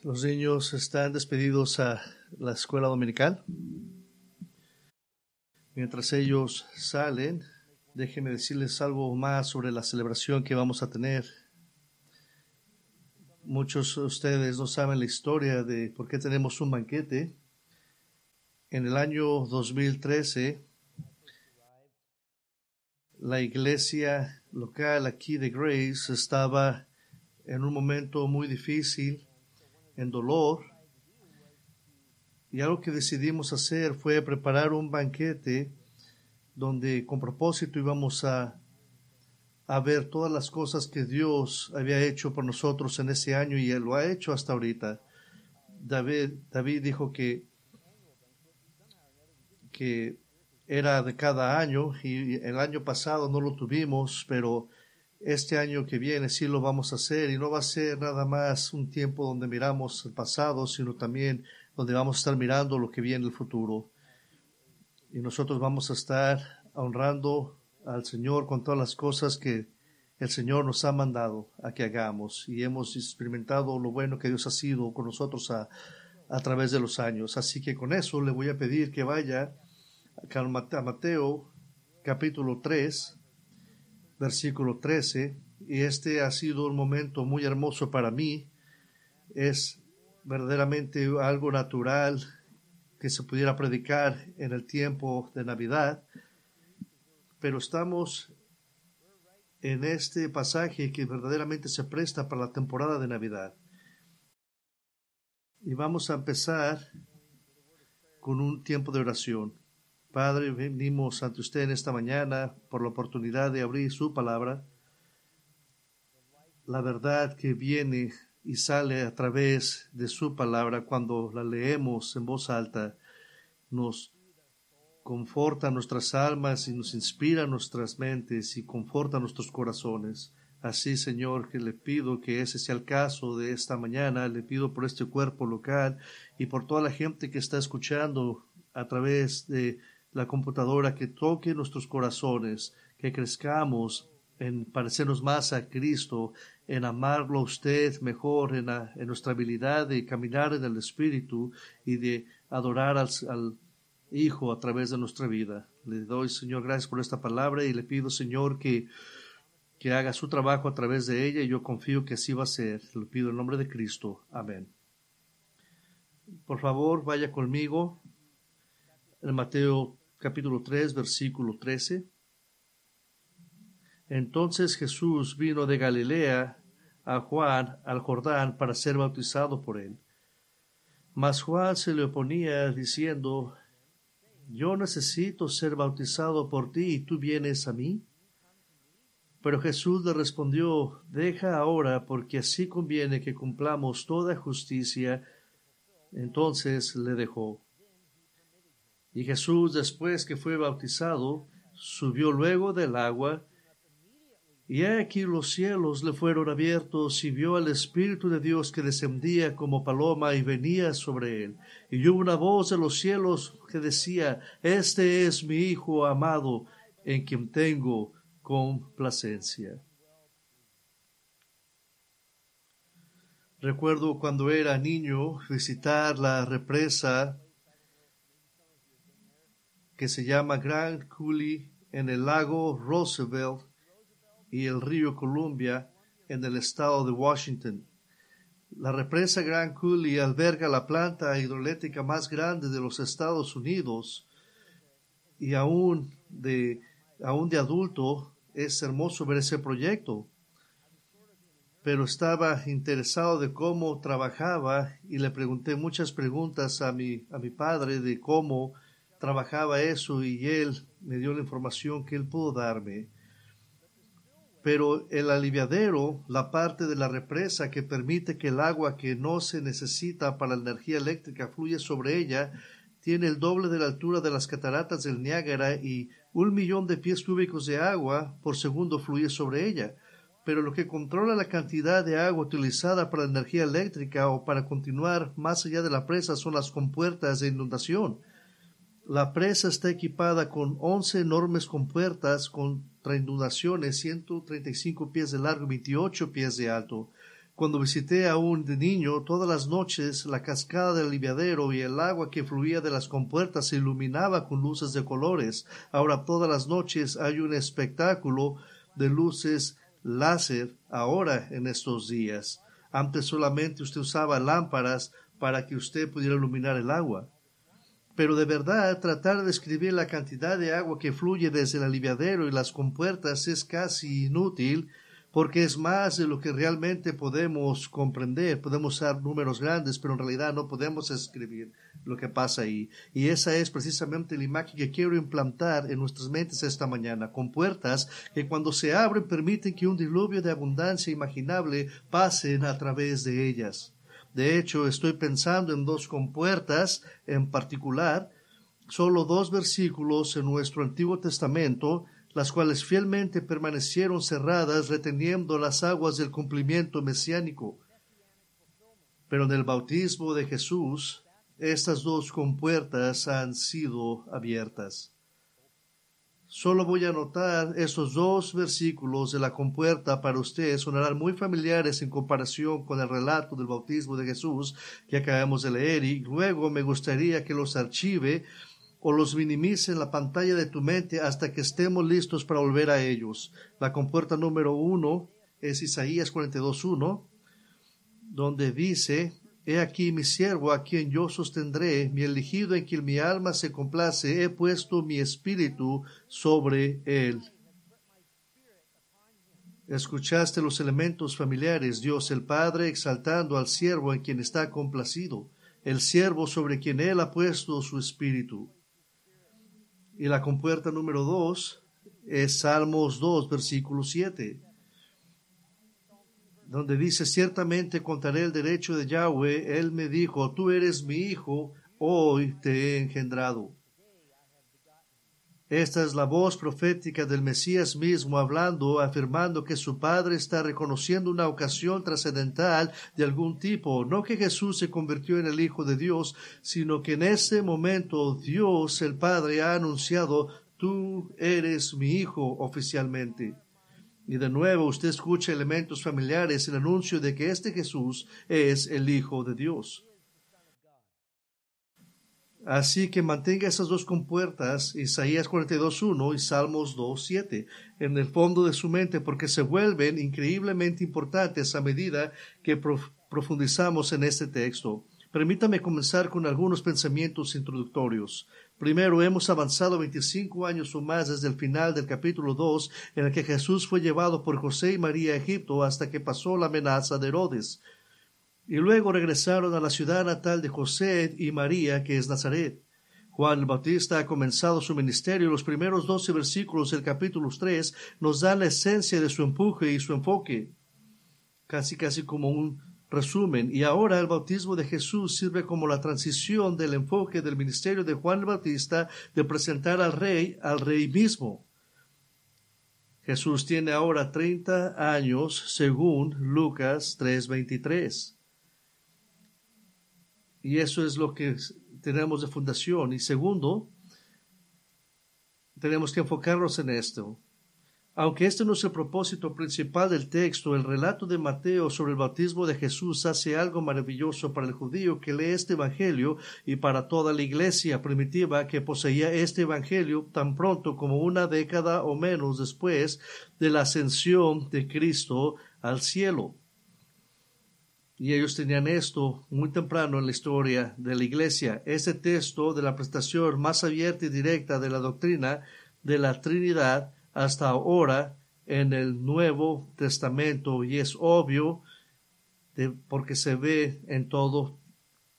Los niños están despedidos a la escuela dominical. Mientras ellos salen, déjenme decirles algo más sobre la celebración que vamos a tener. Muchos de ustedes no saben la historia de por qué tenemos un banquete. En el año 2013, la iglesia local aquí de Grace estaba en un momento muy difícil, en dolor, y algo que decidimos hacer fue preparar un banquete donde con propósito íbamos a ver todas las cosas que Dios había hecho por nosotros en ese año, y Él lo ha hecho hasta ahorita. David dijo que era de cada año, y el año pasado no lo tuvimos, pero este año que viene sí lo vamos a hacer, y no va a ser nada más un tiempo donde miramos el pasado, sino también donde vamos a estar mirando lo que viene en el futuro. Y nosotros vamos a estar honrando al Señor con todas las cosas que el Señor nos ha mandado a que hagamos, y hemos experimentado lo bueno que Dios ha sido con nosotros a través de los años. Así que con eso le voy a pedir que vaya a Mateo capítulo 3, versículo 13, y este ha sido un momento muy hermoso para mí. Es verdaderamente algo natural que se pudiera predicar en el tiempo de Navidad, pero estamos en este pasaje que verdaderamente se presta para la temporada de Navidad. Y vamos a empezar con un tiempo de oración. Padre, venimos ante usted en esta mañana por la oportunidad de abrir su palabra. La verdad que viene y sale a través de su palabra, cuando la leemos en voz alta, nos conforta nuestras almas y nos inspira nuestras mentes y conforta nuestros corazones. Así, Señor, que le pido que ese sea el caso de esta mañana. Le pido por este cuerpo local y por toda la gente que está escuchando a través de la computadora, que toque nuestros corazones, que crezcamos en parecernos más a Cristo, en amarlo a usted mejor, en nuestra habilidad de caminar en el Espíritu y de adorar al Hijo a través de nuestra vida. Le doy, Señor, gracias por esta palabra, y le pido, Señor, que haga su trabajo a través de ella, y yo confío que así va a ser. Le pido en nombre de Cristo. Amén. Por favor, vaya conmigo en Mateo capítulo 3, versículo 13. Entonces Jesús vino de Galilea a Juan al Jordán para ser bautizado por él. Mas Juan se le oponía, diciendo: Yo necesito ser bautizado por ti, y tú vienes a mí. Pero Jesús le respondió: Deja ahora, porque así conviene que cumplamos toda justicia. Entonces le dejó. Y Jesús, después que fue bautizado, subió luego del agua, y he aquí los cielos le fueron abiertos, y vio al Espíritu de Dios que descendía como paloma y venía sobre él. Y hubo una voz de los cielos que decía: Este es mi Hijo amado, en quien tengo complacencia. Recuerdo cuando era niño visitar la represa que se llama Grand Coulee en el lago Roosevelt y el río Columbia en el estado de Washington. La represa Grand Coulee alberga la planta hidroeléctrica más grande de los Estados Unidos, y aún de adulto es hermoso ver ese proyecto. Pero estaba interesado de cómo trabajaba, y le pregunté muchas preguntas a mi padre de cómo trabajaba eso, y él me dio la información que él pudo darme. Pero el aliviadero, la parte de la represa que permite que el agua que no se necesita para la energía eléctrica fluya sobre ella, tiene el doble de la altura de las cataratas del Niágara, y 1,000,000 de pies cúbicos de agua por segundo fluye sobre ella. Pero lo que controla la cantidad de agua utilizada para la energía eléctrica o para continuar más allá de la presa son las compuertas de inundación. La presa está equipada con 11 enormes compuertas contra inundaciones, 135 pies de largo y 28 pies de alto. Cuando visité aún de niño, todas las noches la cascada del aliviadero y el agua que fluía de las compuertas se iluminaba con luces de colores. Ahora todas las noches hay un espectáculo de luces láser ahora en estos días. Antes solamente usted usaba lámparas para que usted pudiera iluminar el agua. Pero de verdad, tratar de describir la cantidad de agua que fluye desde el aliviadero y las compuertas es casi inútil, porque es más de lo que realmente podemos comprender. Podemos usar números grandes, pero en realidad no podemos escribir lo que pasa ahí. Y esa es precisamente la imagen que quiero implantar en nuestras mentes esta mañana. Compuertas que cuando se abren permiten que un diluvio de abundancia imaginable pasen a través de ellas. De hecho, estoy pensando en dos compuertas en particular, solo 2 versículos en nuestro Antiguo Testamento, las cuales fielmente permanecieron cerradas reteniendo las aguas del cumplimiento mesiánico. Pero en el bautismo de Jesús, estas 2 compuertas han sido abiertas. Solo voy a anotar estos 2 versículos de la compuerta para ustedes. Sonarán muy familiares en comparación con el relato del bautismo de Jesús que acabamos de leer, y luego me gustaría que los archive o los minimice en la pantalla de tu mente hasta que estemos listos para volver a ellos. La compuerta número 1 es Isaías 42:1, donde dice: He aquí mi siervo a quien yo sostendré, mi elegido en quien mi alma se complace, he puesto mi espíritu sobre él. Escuchaste los elementos familiares, Dios el Padre exaltando al siervo en quien está complacido, el siervo sobre quien él ha puesto su espíritu. Y la compuerta número 2 es Salmos 2, versículo 7, donde dice: Ciertamente contaré el derecho de Yahweh. Él me dijo: Tú eres mi hijo, hoy te he engendrado. Esta es la voz profética del Mesías mismo hablando, afirmando que su Padre está reconociendo una ocasión trascendental de algún tipo. No que Jesús se convirtió en el Hijo de Dios, sino que en ese momento Dios el Padre ha anunciado: Tú eres mi hijo oficialmente. Y de nuevo usted escucha elementos familiares, el anuncio de que este Jesús es el Hijo de Dios. Así que mantenga esas 2 compuertas, Isaías 42:1 y Salmos 2:7, en el fondo de su mente, porque se vuelven increíblemente importantes a medida que profundizamos en este texto. Permítame comenzar con algunos pensamientos introductorios. Primero, hemos avanzado 25 años o más desde el final del capítulo 2, en el que Jesús fue llevado por José y María a Egipto hasta que pasó la amenaza de Herodes. Y luego regresaron a la ciudad natal de José y María, que es Nazaret. Juan el Bautista ha comenzado su ministerio. Los primeros 12 versículos del capítulo 3 nos dan la esencia de su empuje y su enfoque, casi como un resumen. Y ahora el bautismo de Jesús sirve como la transición del enfoque del ministerio de Juan el Bautista de presentar al rey mismo. Jesús tiene ahora 30 años según Lucas 3:23. Y eso es lo que tenemos de fundación. Y segundo, tenemos que enfocarnos en esto. Aunque este no es el propósito principal del texto, el relato de Mateo sobre el bautismo de Jesús hace algo maravilloso para el judío que lee este evangelio y para toda la iglesia primitiva que poseía este evangelio tan pronto como una década o menos después de la ascensión de Cristo al cielo. Y ellos tenían esto muy temprano en la historia de la iglesia. Este texto de la presentación más abierta y directa de la doctrina de la Trinidad hasta ahora en el Nuevo Testamento, y es obvio porque se ve en todo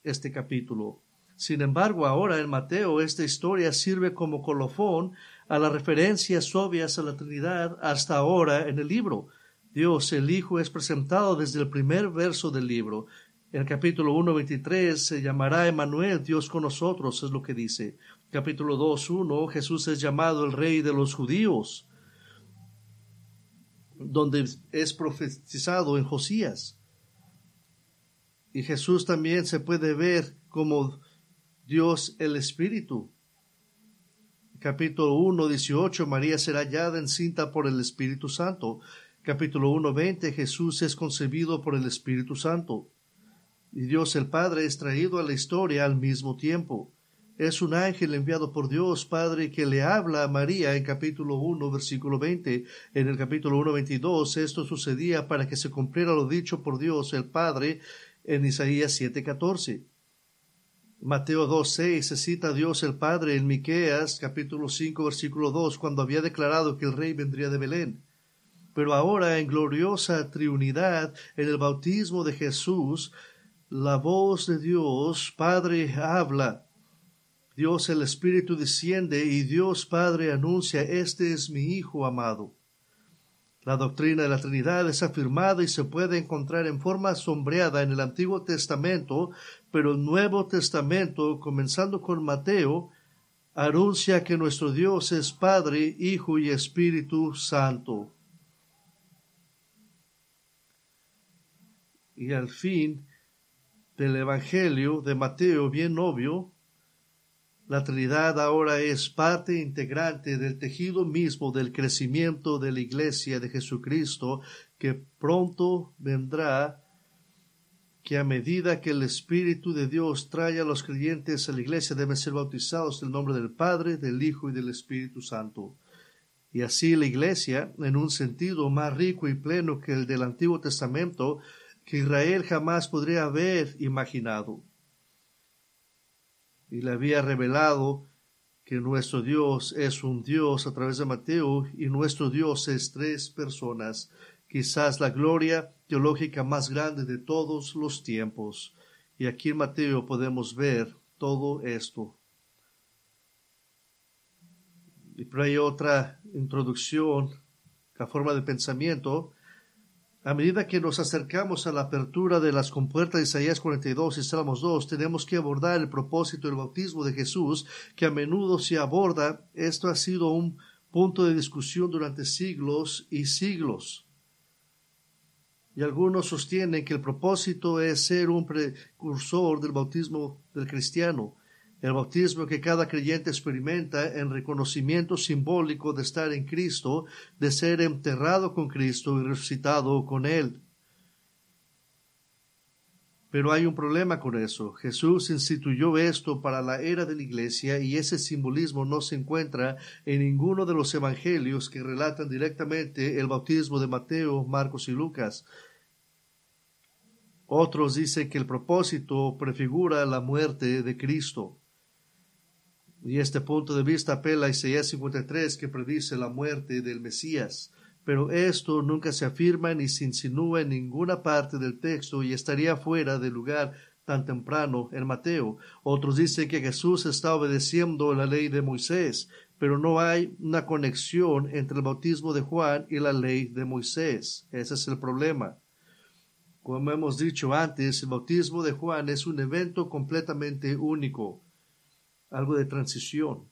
este capítulo. Sin embargo, ahora en Mateo esta historia sirve como colofón a las referencias obvias a la Trinidad hasta ahora en el libro. Dios, el Hijo, es presentado desde el primer verso del libro. En el capítulo 1:23 se llamará Emmanuel, Dios con nosotros, es lo que dice. Capítulo 2:1, Jesús es llamado el Rey de los judíos, donde es profetizado en Josías. Y Jesús también se puede ver como Dios el Espíritu. Capítulo 1:18, María será hallada encinta por el Espíritu Santo. Capítulo 1:20, Jesús es concebido por el Espíritu Santo. Y Dios el Padre es traído a la historia al mismo tiempo. Es un ángel enviado por Dios Padre que le habla a María en capítulo 1, versículo 20. En el capítulo 1:22, esto sucedía para que se cumpliera lo dicho por Dios el Padre en Isaías 7:14. Mateo 2:6 se cita a Dios el Padre en Miqueas capítulo 5, versículo 2, cuando había declarado que el rey vendría de Belén. Pero ahora, en gloriosa triunidad, en el bautismo de Jesús, la voz de Dios Padre habla. Dios el Espíritu desciende y Dios Padre anuncia: este es mi Hijo amado. La doctrina de la Trinidad es afirmada y se puede encontrar en forma sombreada en el Antiguo Testamento, pero el Nuevo Testamento, comenzando con Mateo, anuncia que nuestro Dios es Padre, Hijo y Espíritu Santo. Y al fin del Evangelio de Mateo, bien obvio, la Trinidad ahora es parte integrante del tejido mismo del crecimiento de la Iglesia de Jesucristo, que pronto vendrá, que a medida que el Espíritu de Dios trae a los creyentes a la Iglesia deben ser bautizados en el nombre del Padre, del Hijo y del Espíritu Santo. Y así la Iglesia, en un sentido más rico y pleno que el del Antiguo Testamento, que Israel jamás podría haber imaginado. Y le había revelado que nuestro Dios es un Dios a través de Mateo, y nuestro Dios es 3 personas, quizás la gloria teológica más grande de todos los tiempos. Y aquí en Mateo podemos ver todo esto. Y por ahí otra introducción, la forma de pensamiento. A medida que nos acercamos a la apertura de las compuertas de Isaías 42 y Salmos 2, tenemos que abordar el propósito del bautismo de Jesús, que a menudo se aborda. Esto ha sido un punto de discusión durante siglos y siglos. Y algunos sostienen que el propósito es ser un precursor del bautismo del cristiano, el bautismo que cada creyente experimenta en reconocimiento simbólico de estar en Cristo, de ser enterrado con Cristo y resucitado con Él. Pero hay un problema con eso. Jesús instituyó esto para la era de la Iglesia y ese simbolismo no se encuentra en ninguno de los evangelios que relatan directamente el bautismo de Mateo, Marcos y Lucas. Otros dicen que el propósito prefigura la muerte de Cristo. Y este punto de vista apela a Isaías 53, que predice la muerte del Mesías. Pero esto nunca se afirma ni se insinúa en ninguna parte del texto y estaría fuera de lugar tan temprano en Mateo. Otros dicen que Jesús está obedeciendo la ley de Moisés, pero no hay una conexión entre el bautismo de Juan y la ley de Moisés. Ese es el problema. Como hemos dicho antes, el bautismo de Juan es un evento completamente único, algo de transición.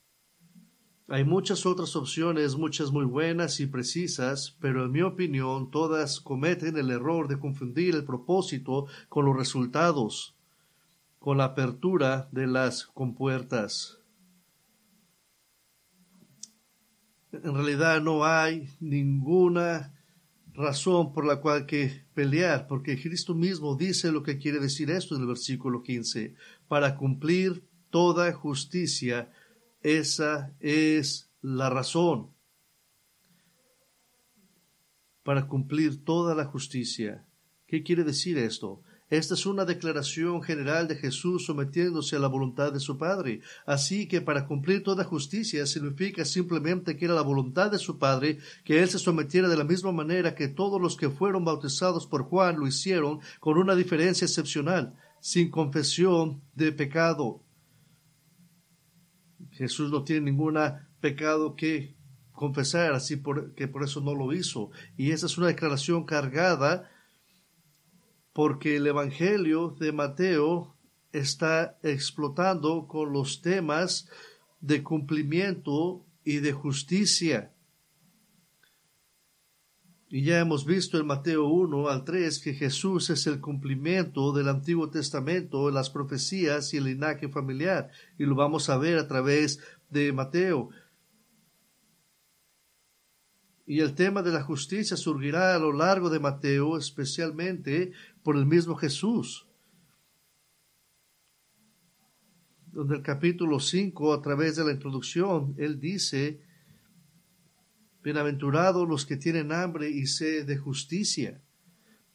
Hay muchas otras opciones, muchas muy buenas y precisas, pero en mi opinión todas cometen el error de confundir el propósito con los resultados, con la apertura de las compuertas. En realidad no hay ninguna razón por la cual que pelear, porque Cristo mismo dice lo que quiere decir esto en el versículo 15, para cumplir toda justicia. Esa es la razón, para cumplir toda la justicia. ¿Qué quiere decir esto? Esta es una declaración general de Jesús sometiéndose a la voluntad de su Padre. Así que para cumplir toda justicia significa simplemente que era la voluntad de su Padre que Él se sometiera de la misma manera que todos los que fueron bautizados por Juan lo hicieron, con una diferencia excepcional, sin confesión de pecado. Jesús no tiene ningún pecado que confesar, así que por eso no lo hizo. Y esa es una declaración cargada, porque el Evangelio de Mateo está explotando con los temas de cumplimiento y de justicia. Y ya hemos visto en Mateo 1 al 3 que Jesús es el cumplimiento del Antiguo Testamento, las profecías y el linaje familiar. Y lo vamos a ver a través de Mateo. Y el tema de la justicia surgirá a lo largo de Mateo, especialmente por el mismo Jesús, donde el capítulo 5, a través de la introducción, él dice: bienaventurados los que tienen hambre y sed de justicia.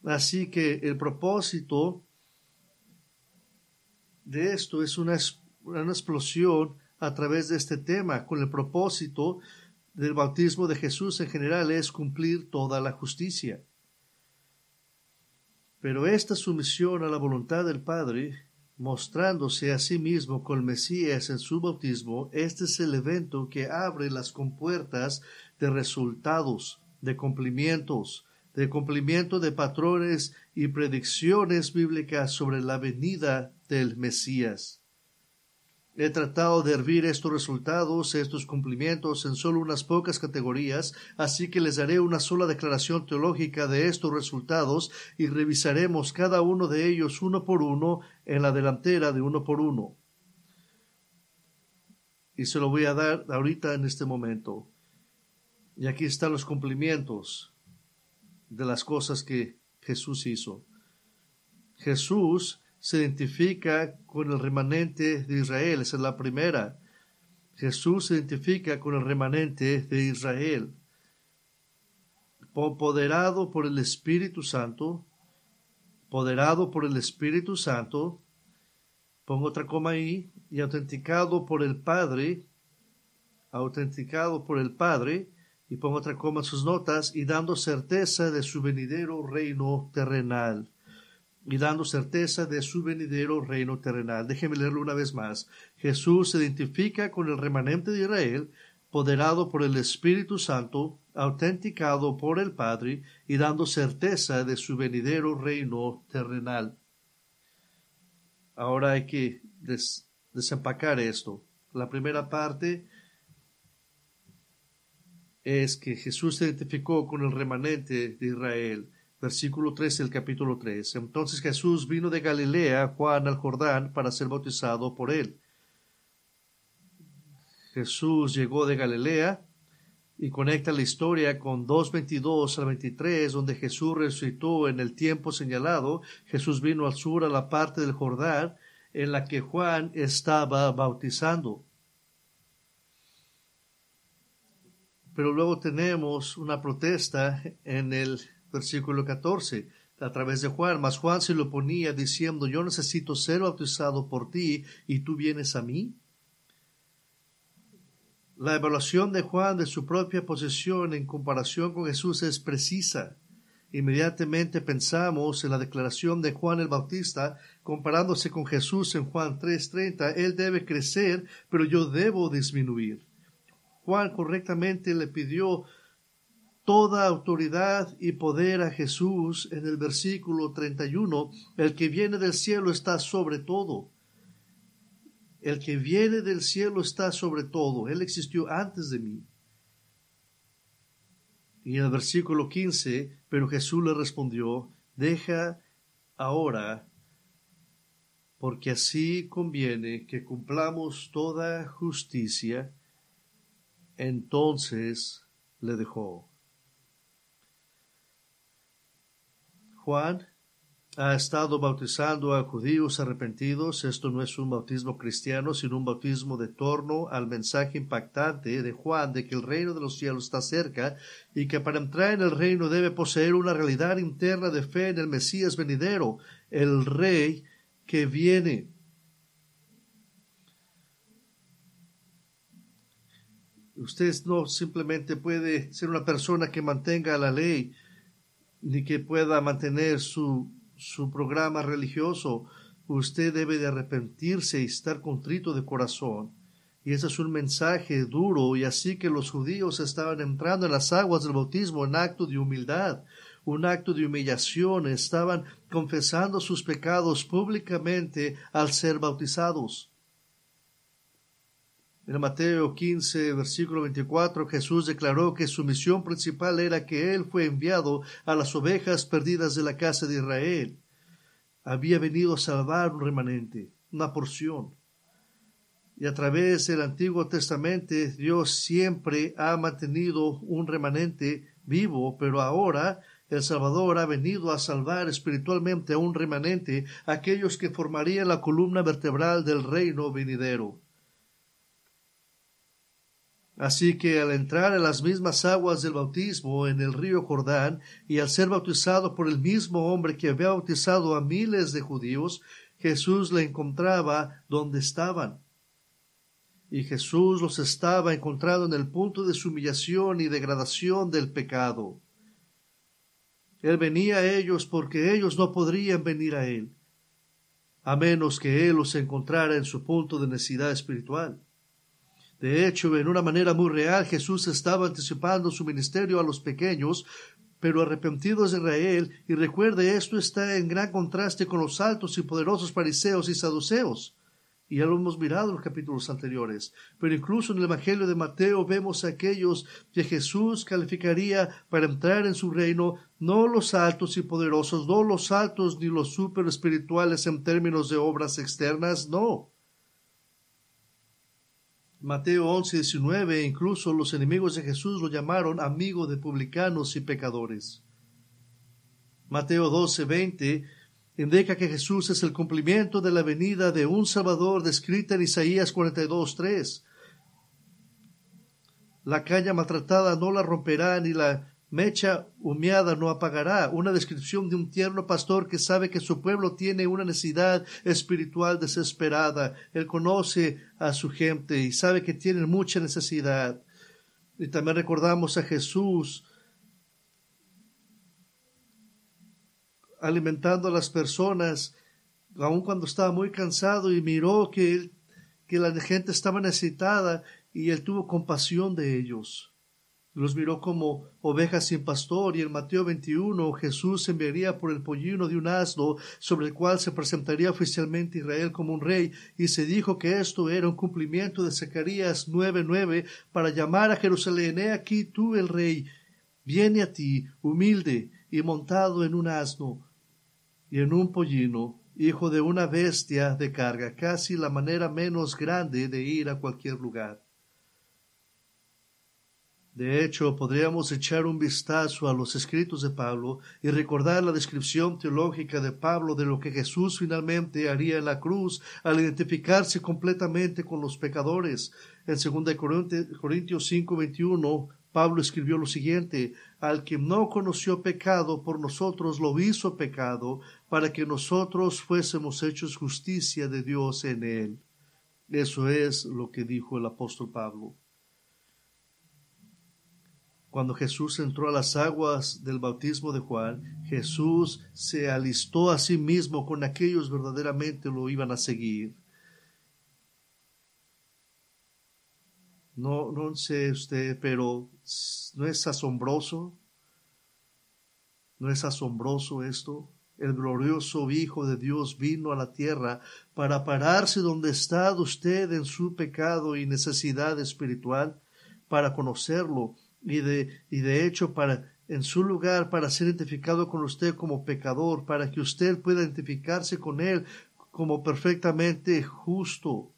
Así que el propósito de esto es una explosión a través de este tema, con el propósito del bautismo de Jesús en general es cumplir toda la justicia. Pero esta sumisión a la voluntad del Padre, mostrándose a sí mismo con el Mesías en su bautismo, este es el evento que abre las compuertas de resultados, de cumplimiento de patrones y predicciones bíblicas sobre la venida del Mesías. He tratado de hervir estos resultados, estos cumplimientos en solo unas pocas categorías, así que les daré una sola declaración teológica de estos resultados y revisaremos cada uno de ellos uno por uno en la delantera de uno por uno. Y se lo voy a dar ahorita en este momento. Y aquí están los cumplimientos de las cosas que Jesús hizo. Jesús se identifica con el remanente de Israel. Esa es la primera. Jesús se identifica con el remanente de Israel. Empoderado por el Espíritu Santo. Pongo otra coma ahí. Y autenticado por el Padre. Y pongo otra coma en sus notas. Y dando certeza de su venidero reino terrenal. Déjeme leerlo una vez más. Jesús se identifica con el remanente de Israel, poderado por el Espíritu Santo, autenticado por el Padre, y dando certeza de su venidero reino terrenal. Ahora hay que desempacar esto. La primera parte es que Jesús se identificó con el remanente de Israel. Versículo 13 del capítulo 3. Entonces Jesús vino de Galilea, Juan al Jordán, para ser bautizado por él. Jesús llegó de Galilea y conecta la historia con 2:22 al 23, donde Jesús resucitó en el tiempo señalado. Jesús vino al sur, a la parte del Jordán, en la que Juan estaba bautizando. Pero luego tenemos una protesta en el versículo 14, a través de Juan. Mas Juan se lo oponía diciendo: yo necesito ser bautizado por ti, y tú vienes a mí. La evaluación de Juan de su propia posición en comparación con Jesús es precisa. Inmediatamente pensamos en la declaración de Juan el Bautista, comparándose con Jesús en Juan 3:30. Él debe crecer, pero yo debo disminuir. Juan correctamente le pidió toda autoridad y poder a Jesús en el versículo 31. El que viene del cielo está sobre todo. El que viene del cielo está sobre todo. Él existió antes de mí. Y en el versículo 15, pero Jesús le respondió: deja ahora, porque así conviene que cumplamos toda justicia. Entonces le dejó. Juan ha estado bautizando a judíos arrepentidos. Esto no es un bautismo cristiano, sino un bautismo de torno al mensaje impactante de Juan de que el reino de los cielos está cerca y que para entrar en el reino debe poseer una realidad interna de fe en el Mesías venidero, el Rey que viene. Usted no simplemente puede ser una persona que mantenga la ley, ni que pueda mantener su programa religioso. Usted debe de arrepentirse y estar contrito de corazón. Y ese es un mensaje duro, y así que los judíos estaban entrando en las aguas del bautismo en acto de humildad, un acto de humillación. Estaban confesando sus pecados públicamente al ser bautizados. En Mateo 15, versículo 24, Jesús declaró que su misión principal era que Él fue enviado a las ovejas perdidas de la casa de Israel. Había venido a salvar un remanente, una porción. Y a través del Antiguo Testamento, Dios siempre ha mantenido un remanente vivo, pero ahora el Salvador ha venido a salvar espiritualmente a un remanente, aquellos que formarían la columna vertebral del reino venidero. Así que al entrar en las mismas aguas del bautismo en el río Jordán y al ser bautizado por el mismo hombre que había bautizado a miles de judíos, Jesús le encontraba donde estaban. Y Jesús los estaba encontrando en el punto de su humillación y degradación del pecado. Él venía a ellos porque ellos no podrían venir a Él, a menos que Él los encontrara en su punto de necesidad espiritual. De hecho, en una manera muy real, Jesús estaba anticipando su ministerio a los pequeños, pero arrepentidos de Israel, y recuerde, esto está en gran contraste con los altos y poderosos fariseos y saduceos. Y ya lo hemos mirado en los capítulos anteriores. Pero incluso en el Evangelio de Mateo vemos a aquellos que Jesús calificaría para entrar en su reino, no los altos y poderosos, no los altos ni los super espirituales en términos de obras externas, no. Mateo 11:19, incluso los enemigos de Jesús lo llamaron amigo de publicanos y pecadores. Mateo 12:20 indica que Jesús es el cumplimiento de la venida de un Salvador descrita en Isaías 42:3. La caña maltratada no la romperá, ni la mecha humeada no apagará. Una descripción de un tierno pastor que sabe que su pueblo tiene una necesidad espiritual desesperada. Él conoce a su gente y sabe que tienen mucha necesidad. Y también recordamos a Jesús alimentando a las personas, aun cuando estaba muy cansado, y miró que la gente estaba necesitada, y Él tuvo compasión de ellos. Los miró como ovejas sin pastor, y en Mateo 21 Jesús enviaría por el pollino de un asno, sobre el cual se presentaría oficialmente Israel como un rey, y se dijo que esto era un cumplimiento de Zacarías 9:9 para llamar a Jerusalén: he aquí tú el rey, viene a ti, humilde y montado en un asno y en un pollino, hijo de una bestia de carga, casi la manera menos grande de ir a cualquier lugar. De hecho, podríamos echar un vistazo a los escritos de Pablo y recordar la descripción teológica de Pablo de lo que Jesús finalmente haría en la cruz al identificarse completamente con los pecadores. En 2 Corintios 5:21, Pablo escribió lo siguiente: al que no conoció pecado, por nosotros lo hizo pecado, para que nosotros fuésemos hechos justicia de Dios en él. Eso es lo que dijo el apóstol Pablo. Cuando Jesús entró a las aguas del bautismo de Juan, Jesús se alistó a sí mismo con aquellos verdaderamente lo iban a seguir. No sé usted, pero ¿no es asombroso? ¿No es asombroso esto? El glorioso Hijo de Dios vino a la tierra para pararse donde está usted en su pecado y necesidad espiritual, para conocerlo y de hecho en su lugar para ser identificado con usted como pecador, para que usted pueda identificarse con Él como perfectamente justo.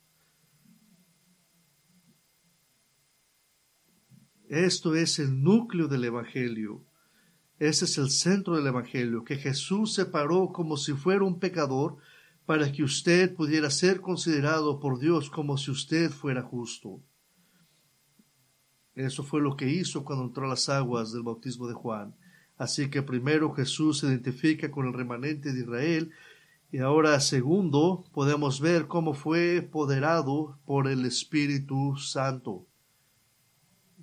Esto es el núcleo del Evangelio. Ese es el centro del Evangelio, que Jesús se paró como si fuera un pecador para que usted pudiera ser considerado por Dios como si usted fuera justo. Eso fue lo que hizo cuando entró a las aguas del bautismo de Juan. Así que primero Jesús se identifica con el remanente de Israel, y ahora segundo podemos ver cómo fue poderado por el Espíritu Santo.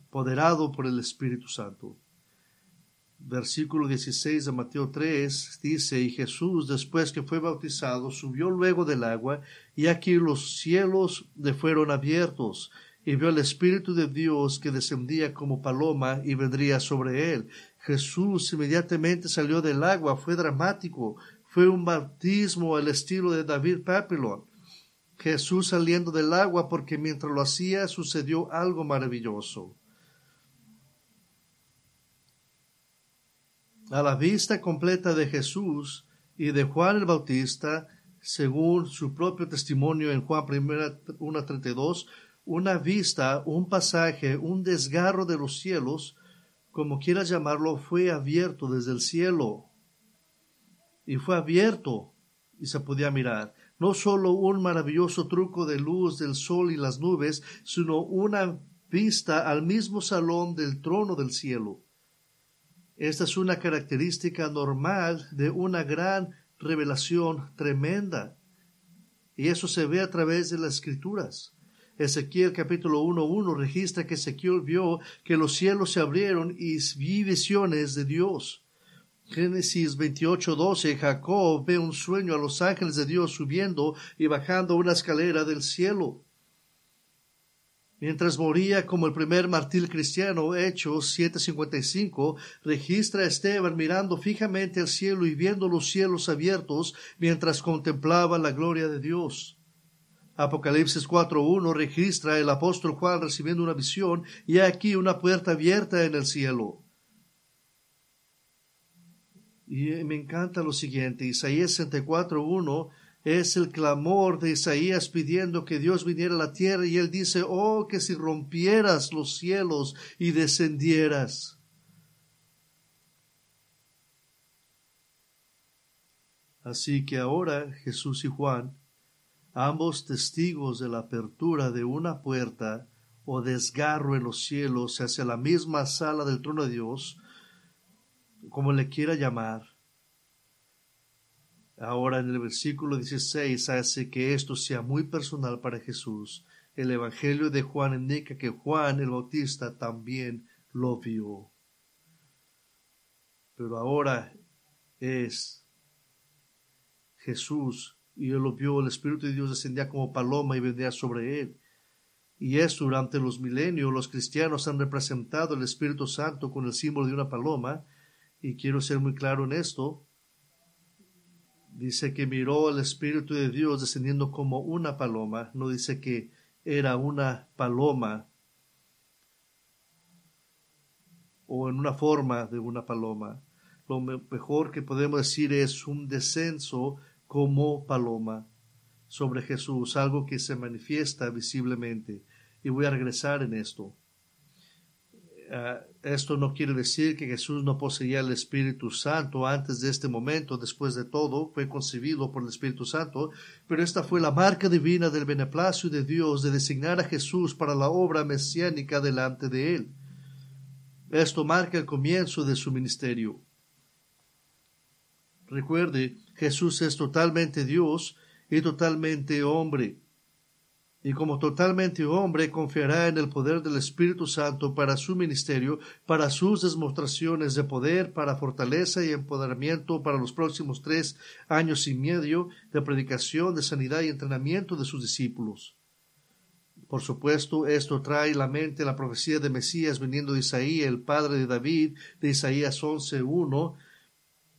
Poderado por el Espíritu Santo. Versículo 16 de Mateo 3 dice: y Jesús, después que fue bautizado, subió luego del agua, y aquí los cielos le fueron abiertos, y vio el Espíritu de Dios que descendía como paloma y vendría sobre él. Jesús inmediatamente salió del agua. Fue dramático. Fue un bautismo al estilo de David Papillon. Jesús saliendo del agua, porque mientras lo hacía sucedió algo maravilloso. A la vista completa de Jesús y de Juan el Bautista, según su propio testimonio en Juan 1:32, una vista, un pasaje, un desgarro de los cielos, como quieras llamarlo, fue abierto desde el cielo. Y fue abierto y se podía mirar. No solo un maravilloso truco de luz del sol y las nubes, sino una vista al mismo salón del trono del cielo. Esta es una característica normal de una gran revelación tremenda. Y eso se ve a través de las Escrituras. Ezequiel capítulo 1:1 registra que Ezequiel vio que los cielos se abrieron y vi visiones de Dios. Génesis 28:12, Jacob ve un sueño a los ángeles de Dios subiendo y bajando una escalera del cielo. Mientras moría como el primer mártir cristiano, Hechos 7:55, registra a Esteban mirando fijamente al cielo y viendo los cielos abiertos mientras contemplaba la gloria de Dios. Apocalipsis 4:1 registra el apóstol Juan recibiendo una visión y aquí una puerta abierta en el cielo. Y me encanta lo siguiente, Isaías 64:1 es el clamor de Isaías pidiendo que Dios viniera a la tierra y él dice, oh, que si rompieras los cielos y descendieras. Así que ahora Jesús y Juan, ambos testigos de la apertura de una puerta o desgarro en los cielos hacia la misma sala del trono de Dios, como le quiera llamar. Ahora en el versículo 16 hace que esto sea muy personal para Jesús. El Evangelio de Juan indica que Juan el Bautista también lo vio. Pero ahora es Jesús y él lo vio, el Espíritu de Dios descendía como paloma y vendría sobre él. Y esto durante los milenios los cristianos han representado el Espíritu Santo con el símbolo de una paloma. Y quiero ser muy claro en esto. Dice que miró al Espíritu de Dios descendiendo como una paloma. No dice que era una paloma o en una forma de una paloma. Lo mejor que podemos decir es un descenso como paloma sobre Jesús, algo que se manifiesta visiblemente. Y voy a regresar en esto. Esto no quiere decir que Jesús no poseía el Espíritu Santo antes de este momento. Después de todo, fue concebido por el Espíritu Santo, pero esta fue la marca divina del beneplácito de Dios de designar a Jesús para la obra mesiánica delante de él. Esto marca el comienzo de su ministerio. Recuerde, Jesús es totalmente Dios y totalmente hombre. Y como totalmente hombre, confiará en el poder del Espíritu Santo para su ministerio, para sus demostraciones de poder, para fortaleza y empoderamiento para los próximos 3 años y medio de predicación, de sanidad y entrenamiento de sus discípulos. Por supuesto, esto trae a la mente la profecía de Mesías viniendo de Isaías, el padre de David, de Isaías 11:1,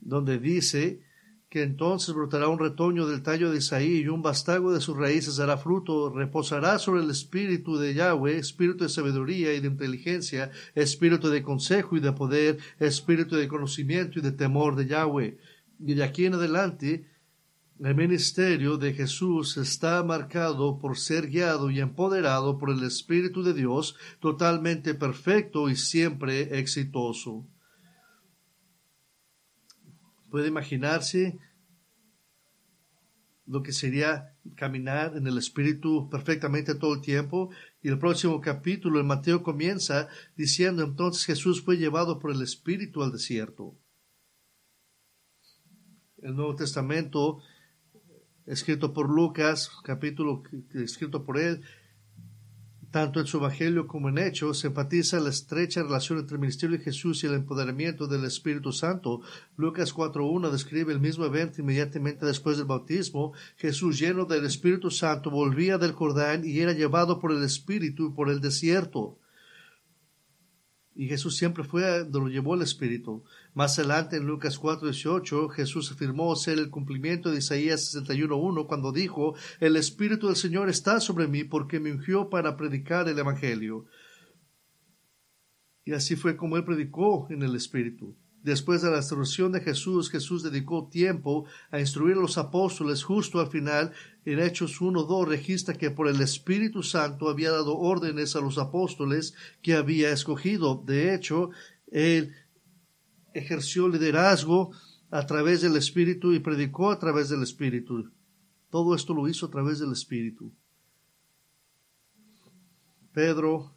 donde dice que entonces brotará un retoño del tallo de Isaí y un vástago de sus raíces dará fruto, reposará sobre el espíritu de Yahweh, espíritu de sabiduría y de inteligencia, espíritu de consejo y de poder, espíritu de conocimiento y de temor de Yahweh. Y de aquí en adelante, el ministerio de Jesús está marcado por ser guiado y empoderado por el Espíritu de Dios, totalmente perfecto y siempre exitoso. Puede imaginarse lo que sería caminar en el Espíritu perfectamente todo el tiempo. Y el próximo capítulo en Mateo comienza diciendo entonces Jesús fue llevado por el Espíritu al desierto. El Nuevo Testamento, escrito por Lucas, capítulo escrito por él, tanto en su Evangelio como en Hechos, se enfatiza la estrecha relación entre el ministerio de Jesús y el empoderamiento del Espíritu Santo. Lucas 4:1 describe el mismo evento inmediatamente después del bautismo. Jesús, lleno del Espíritu Santo, volvía del Jordán y era llevado por el Espíritu por el desierto. Y Jesús siempre fue donde lo llevó el Espíritu. Más adelante en Lucas 4:18, Jesús afirmó ser el cumplimiento de Isaías 61:1 cuando dijo, el Espíritu del Señor está sobre mí porque me ungió para predicar el Evangelio. Y así fue como él predicó en el Espíritu. Después de la resurrección de Jesús, Jesús dedicó tiempo a instruir a los apóstoles. Justo al final, en Hechos 1:2 registra que por el Espíritu Santo había dado órdenes a los apóstoles que había escogido. De hecho, él ejerció liderazgo a través del Espíritu y predicó a través del Espíritu. Todo esto lo hizo a través del Espíritu. Pedro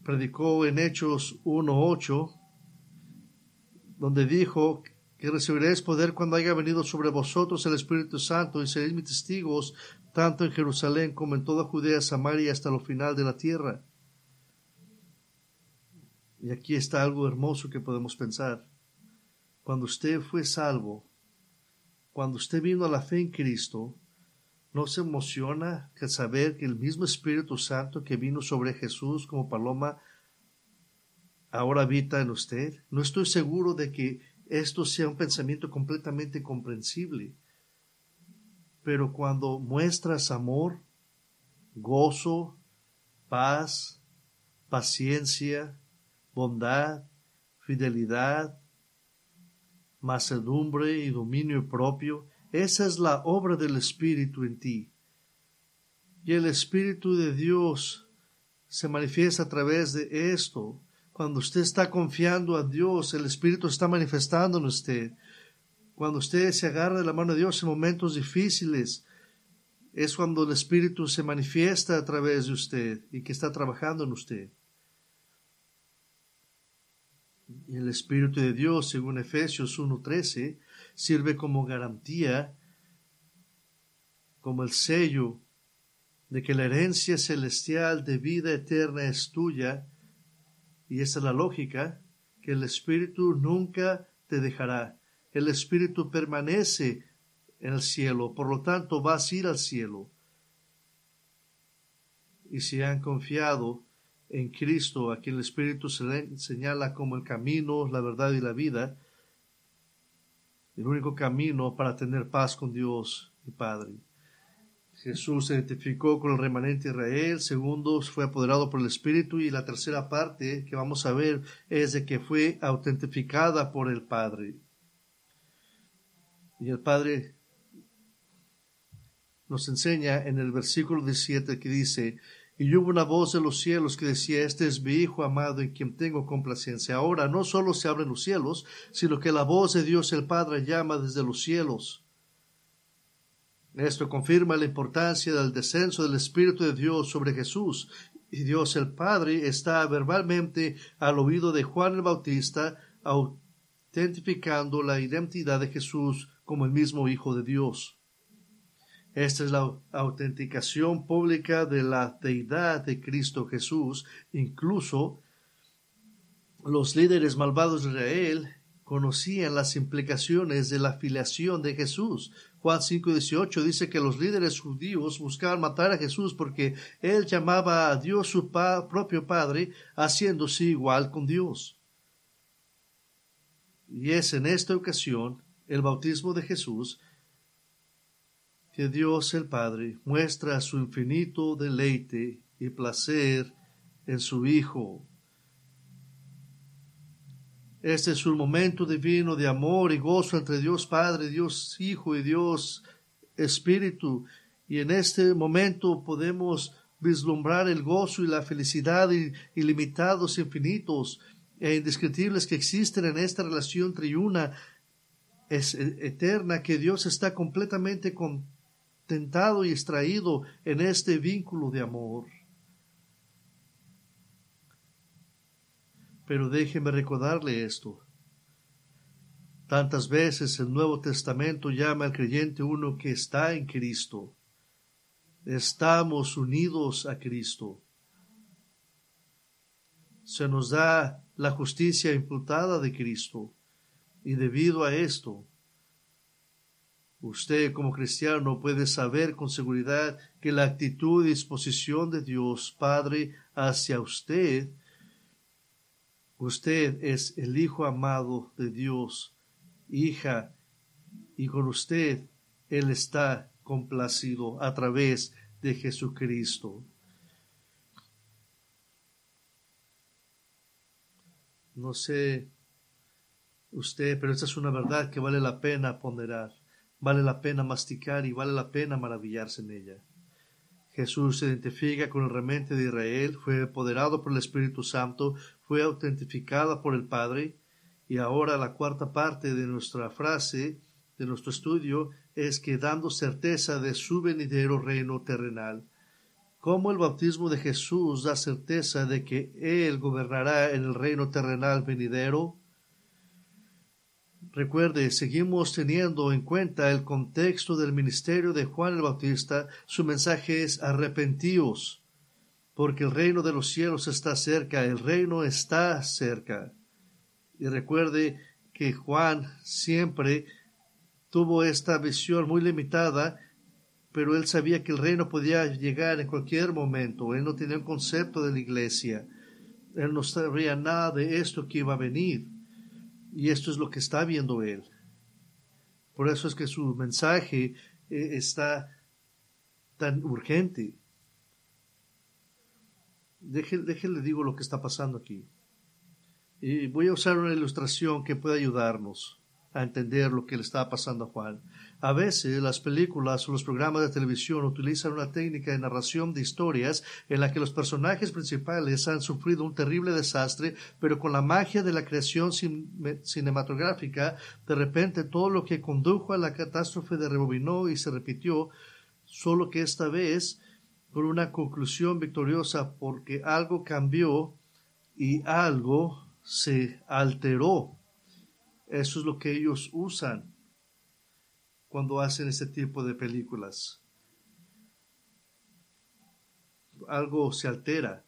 predicó en Hechos 1:8, donde dijo que recibiréis poder cuando haya venido sobre vosotros el Espíritu Santo, y seréis mis testigos tanto en Jerusalén como en toda Judea, Samaria, hasta lo final de la tierra. Y aquí está algo hermoso que podemos pensar. Cuando usted fue salvo, cuando usted vino a la fe en Cristo, ¿no se emociona al saber que el mismo Espíritu Santo que vino sobre Jesús como paloma ahora habita en usted? No estoy seguro de que esto sea un pensamiento completamente comprensible, pero cuando muestras amor, gozo, paz, paciencia, bondad, fidelidad, mansedumbre y dominio propio, esa es la obra del Espíritu en ti. Y el Espíritu de Dios se manifiesta a través de esto. Cuando usted está confiando a Dios, el Espíritu está manifestando en usted. Cuando usted se agarra de la mano de Dios en momentos difíciles, es cuando el Espíritu se manifiesta a través de usted y que está trabajando en usted. Y el Espíritu de Dios, según Efesios 1:13, sirve como garantía, como el sello de que la herencia celestial de vida eterna es tuya. Y esa es la lógica, que el Espíritu nunca te dejará. El Espíritu permanece en el cielo, por lo tanto vas a ir al cielo. Y si han confiado en Cristo, a quien el Espíritu se señala como el camino, la verdad y la vida, el único camino para tener paz con Dios y Padre. Jesús se identificó con el remanente de Israel. Segundo, fue apoderado por el Espíritu. Y la tercera parte que vamos a ver es de que fue autentificada por el Padre. Y el Padre nos enseña en el versículo 17 que dice: y hubo una voz de los cielos que decía: este es mi Hijo amado en quien tengo complacencia. Ahora no solo se abren los cielos, sino que la voz de Dios el Padre llama desde los cielos. Esto confirma la importancia del descenso del Espíritu de Dios sobre Jesús. Y Dios el Padre está verbalmente al oído de Juan el Bautista, autentificando la identidad de Jesús como el mismo Hijo de Dios. Esta es la autenticación pública de la deidad de Cristo Jesús. Incluso los líderes malvados de Israel conocían las implicaciones de la filiación de Jesús. Juan 5:18 dice que los líderes judíos buscaban matar a Jesús porque él llamaba a Dios su propio Padre, haciéndose igual con Dios. Y es en esta ocasión, el bautismo de Jesús, que Dios el Padre muestra su infinito deleite y placer en su Hijo. Este es un momento divino de amor y gozo entre Dios Padre, Dios Hijo y Dios Espíritu. Y en este momento podemos vislumbrar el gozo y la felicidad ilimitados, infinitos e indescriptibles que existen en esta relación triuna eterna, que Dios está completamente contentado y extraído en este vínculo de amor. Pero déjeme recordarle esto. Tantas veces el Nuevo Testamento llama al creyente uno que está en Cristo. Estamos unidos a Cristo. Se nos da la justicia imputada de Cristo. Y debido a esto, usted como cristiano puede saber con seguridad que la actitud y disposición de Dios Padre hacia usted es el Hijo amado de Dios, hija, y con usted Él está complacido a través de Jesucristo. No sé pero esta es una verdad que vale la pena ponderar, vale la pena masticar y vale la pena maravillarse en ella. Jesús se identifica con el remanente de Israel, fue apoderado por el Espíritu Santo, fue autentificado por el Padre, y ahora la cuarta parte de nuestra frase, de nuestro estudio, es que dando certeza de su venidero reino terrenal. ¿Cómo el bautismo de Jesús da certeza de que Él gobernará en el reino terrenal venidero? Recuerde, seguimos teniendo en cuenta el contexto del ministerio de Juan el Bautista. Su mensaje es: arrepentíos, porque el reino de los cielos está cerca, el reino está cerca. Y recuerde que Juan siempre tuvo esta visión muy limitada, pero él sabía que el reino podía llegar en cualquier momento. Él no tenía un concepto de la iglesia. Él no sabía nada de esto que iba a venir. Y esto es lo que está viendo él. Por eso es que su mensaje está tan urgente. Déjenle digo lo que está pasando aquí. Y voy a usar una ilustración que puede ayudarnos a entender lo que le está pasando a Juan. A veces las películas o los programas de televisión utilizan una técnica de narración de historias en la que los personajes principales han sufrido un terrible desastre, pero con la magia de la creación cinematográfica, de repente todo lo que condujo a la catástrofe rebobinó y se repitió, solo que esta vez con una conclusión victoriosa, porque algo cambió y algo se alteró. Eso es lo que ellos usan cuando hacen este tipo de películas. Algo se altera.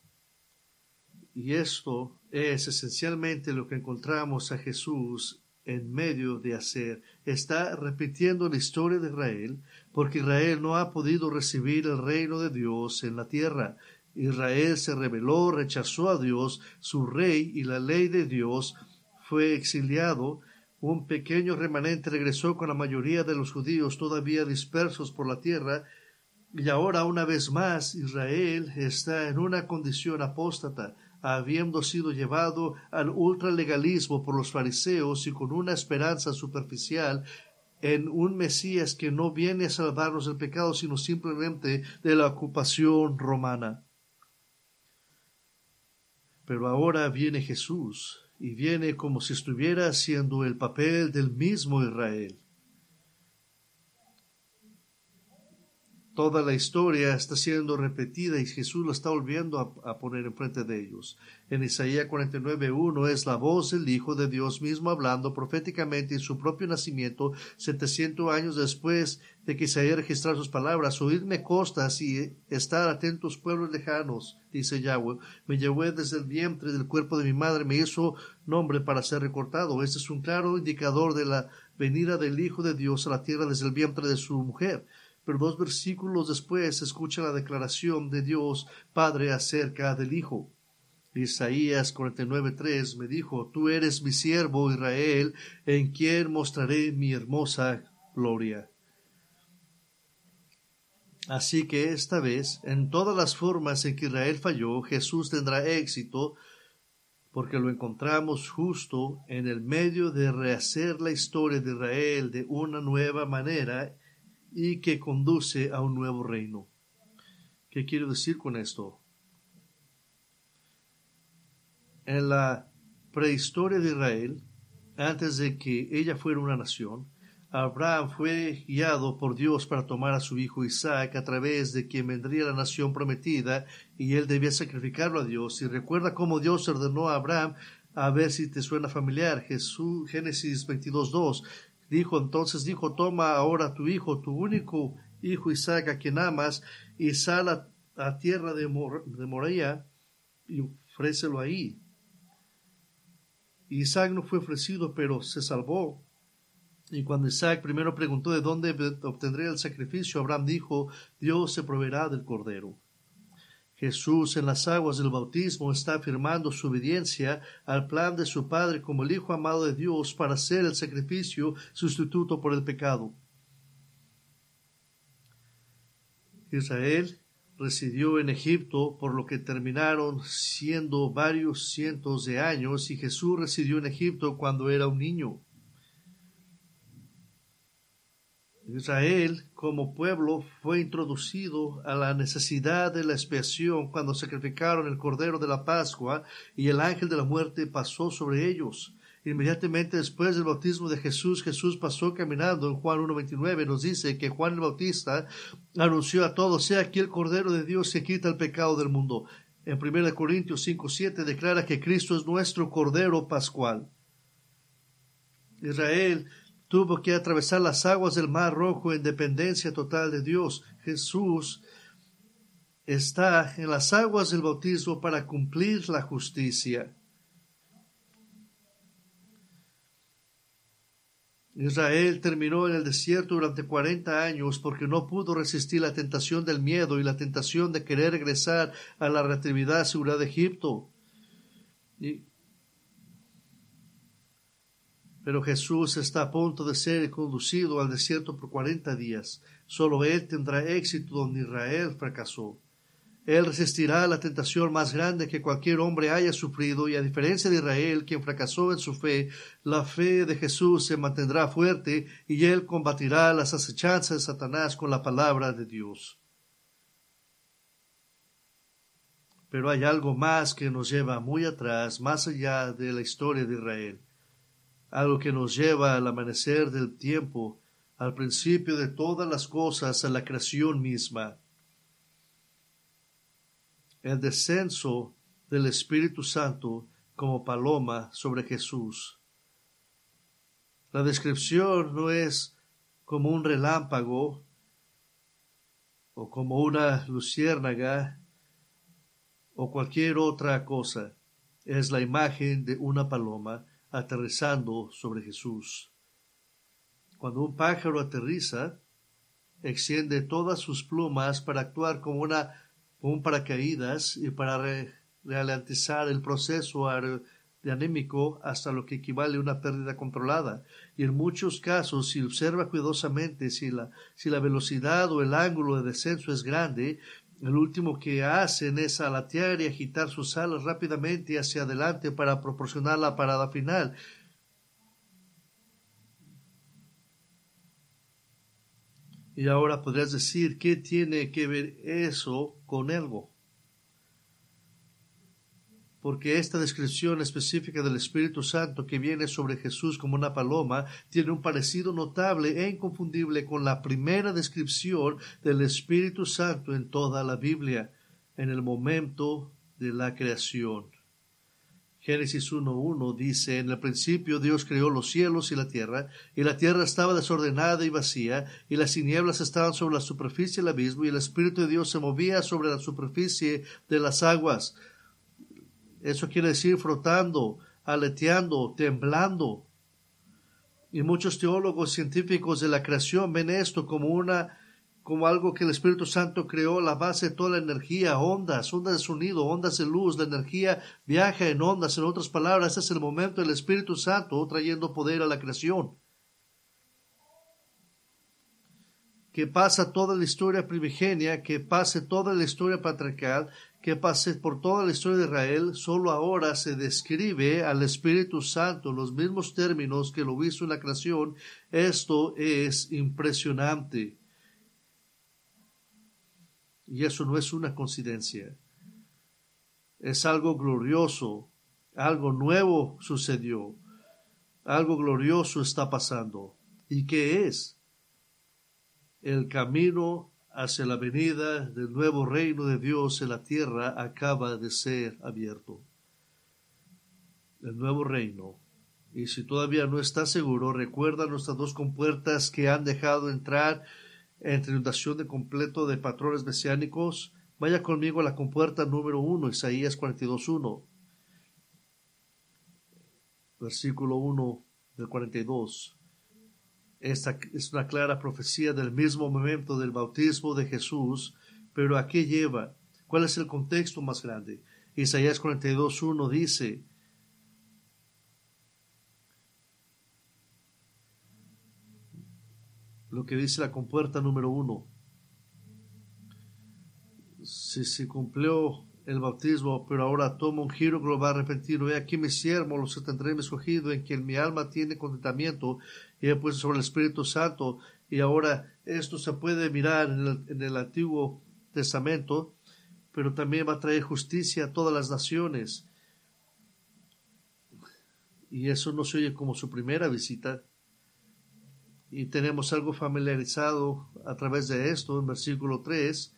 Y esto es esencialmente lo que encontramos a Jesús en medio de hacer. Está repitiendo la historia de Israel, porque Israel no ha podido recibir el reino de Dios en la tierra. Israel se rebeló, rechazó a Dios, su rey y la ley de Dios. Fue exiliado. Un pequeño remanente regresó con la mayoría de los judíos todavía dispersos por la tierra, y ahora una vez más Israel está en una condición apóstata, habiendo sido llevado al ultralegalismo por los fariseos y con una esperanza superficial en un Mesías que no viene a salvarnos del pecado, sino simplemente de la ocupación romana. Pero ahora viene Jesús, y viene como si estuviera haciendo el papel del mismo Israel. Toda la historia está siendo repetida y Jesús lo está volviendo a poner enfrente de ellos. En Isaías 49:1 es la voz del Hijo de Dios mismo hablando proféticamente en su propio nacimiento, 700 años después de que se haya registrado sus palabras. Oídme costas y estar atentos pueblos lejanos, dice Yahweh. Me llevó desde el vientre del cuerpo de mi madre, me hizo nombre para ser recortado. Este es un claro indicador de la venida del Hijo de Dios a la tierra desde el vientre de su mujer. Pero 2 versículos después se escucha la declaración de Dios Padre acerca del Hijo. Isaías 49:3 me dijo: Tú eres mi siervo Israel, en quien mostraré mi hermosa gloria. Así que esta vez, en todas las formas en que Israel falló, Jesús tendrá éxito, porque lo encontramos justo en el medio de rehacer la historia de Israel de una nueva manera y que conduce a un nuevo reino. ¿Qué quiero decir con esto? En la prehistoria de Israel, antes de que ella fuera una nación, Abraham fue guiado por Dios para tomar a su hijo Isaac, a través de quien vendría la nación prometida, y él debía sacrificarlo a Dios. Y recuerda cómo Dios ordenó a Abraham, a ver si te suena familiar, Génesis 22:2. Entonces dijo: Toma ahora tu hijo, tu único hijo Isaac, a quien amas, y sal a tierra de Moriah y ofrécelo ahí. Isaac no fue ofrecido, pero se salvó. Y cuando Isaac primero preguntó de dónde obtendría el sacrificio, Abraham dijo: Dios se proveerá del cordero. Jesús en las aguas del bautismo está afirmando su obediencia al plan de su Padre como el Hijo amado de Dios para ser el sacrificio sustituto por el pecado. Israel residió en Egipto, por lo que terminaron siendo varios cientos de años, y Jesús residió en Egipto cuando era un niño. Israel, como pueblo, fue introducido a la necesidad de la expiación cuando sacrificaron el Cordero de la Pascua y el ángel de la muerte pasó sobre ellos. Inmediatamente después del bautismo de Jesús, Jesús pasó caminando. En Juan 1:29 nos dice que Juan el Bautista anunció a todos: «He aquí el Cordero de Dios que quita el pecado del mundo». En 1 Corintios 5:7 declara que Cristo es nuestro Cordero Pascual. Israel tuvo que atravesar las aguas del Mar Rojo en dependencia total de Dios. Jesús está en las aguas del bautismo para cumplir la justicia. Israel terminó en el desierto durante 40 años porque no pudo resistir la tentación del miedo y la tentación de querer regresar a la relatividad seguridad de Egipto. Pero Jesús está a punto de ser conducido al desierto por 40 días. Solo Él tendrá éxito donde Israel fracasó. Él resistirá la tentación más grande que cualquier hombre haya sufrido, y a diferencia de Israel, quien fracasó en su fe, la fe de Jesús se mantendrá fuerte y Él combatirá las acechanzas de Satanás con la palabra de Dios. Pero hay algo más que nos lleva muy atrás, más allá de la historia de Israel. Algo que nos lleva al amanecer del tiempo, al principio de todas las cosas, a la creación misma. El descenso del Espíritu Santo como paloma sobre Jesús. La descripción no es como un relámpago o como una luciérnaga o cualquier otra cosa. Es la imagen de una paloma aterrizando sobre Jesús. Cuando un pájaro aterriza, extiende todas sus plumas para actuar como un paracaídas y para ralentizar el proceso aerodinámico hasta lo que equivale a una pérdida controlada. Y en muchos casos, si observa cuidadosamente, si la velocidad o el ángulo de descenso es grande, el último que hacen es aletear y agitar sus alas rápidamente hacia adelante para proporcionar la parada final. Y ahora podrías decir, ¿qué tiene que ver eso con algo? Porque esta descripción específica del Espíritu Santo que viene sobre Jesús como una paloma tiene un parecido notable e inconfundible con la primera descripción del Espíritu Santo en toda la Biblia, en el momento de la creación. Génesis 1:1 dice: «En el principio Dios creó los cielos y la tierra estaba desordenada y vacía, y las tinieblas estaban sobre la superficie del abismo, y el Espíritu de Dios se movía sobre la superficie de las aguas». Eso quiere decir frotando, aleteando, temblando. Y muchos teólogos científicos de la creación ven esto como algo que el Espíritu Santo creó, la base de toda la energía, ondas de sonido, ondas de luz. La energía viaja en ondas. En otras palabras, este es el momento del Espíritu Santo trayendo poder a la creación. Que pasa toda la historia primigenia, que pase toda la historia patriarcal, que pase por toda la historia de Israel, solo ahora se describe al Espíritu Santo en los mismos términos que lo hizo en la creación. Esto es impresionante. Y eso no es una coincidencia. Es algo glorioso. Algo nuevo sucedió. Algo glorioso está pasando. ¿Y qué es? El camino hacia la venida del nuevo reino de Dios en la tierra acaba de ser abierto. El nuevo reino. Y si todavía no estás seguro, recuerda nuestras dos compuertas que han dejado entrar entre inundación de completo de patrones mesiánicos. Vaya conmigo a la compuerta número 1, Isaías 42:1. Versículo 1 del 42. Esta es una clara profecía del mismo momento del bautismo de Jesús, pero ¿a qué lleva? ¿Cuál es el contexto más grande? Isaías 42:1 dice: lo que dice la compuerta número 1. si se cumplió el bautismo, pero ahora toma un giro global repentino. He aquí mi siervo, los que tendré escogido, en quien mi alma tiene contentamiento, y he puesto sobre el Espíritu Santo. Y ahora esto se puede mirar en el Antiguo Testamento, pero también va a traer justicia a todas las naciones. Y eso no se oye como su primera visita. Y tenemos algo familiarizado a través de esto. En versículo 3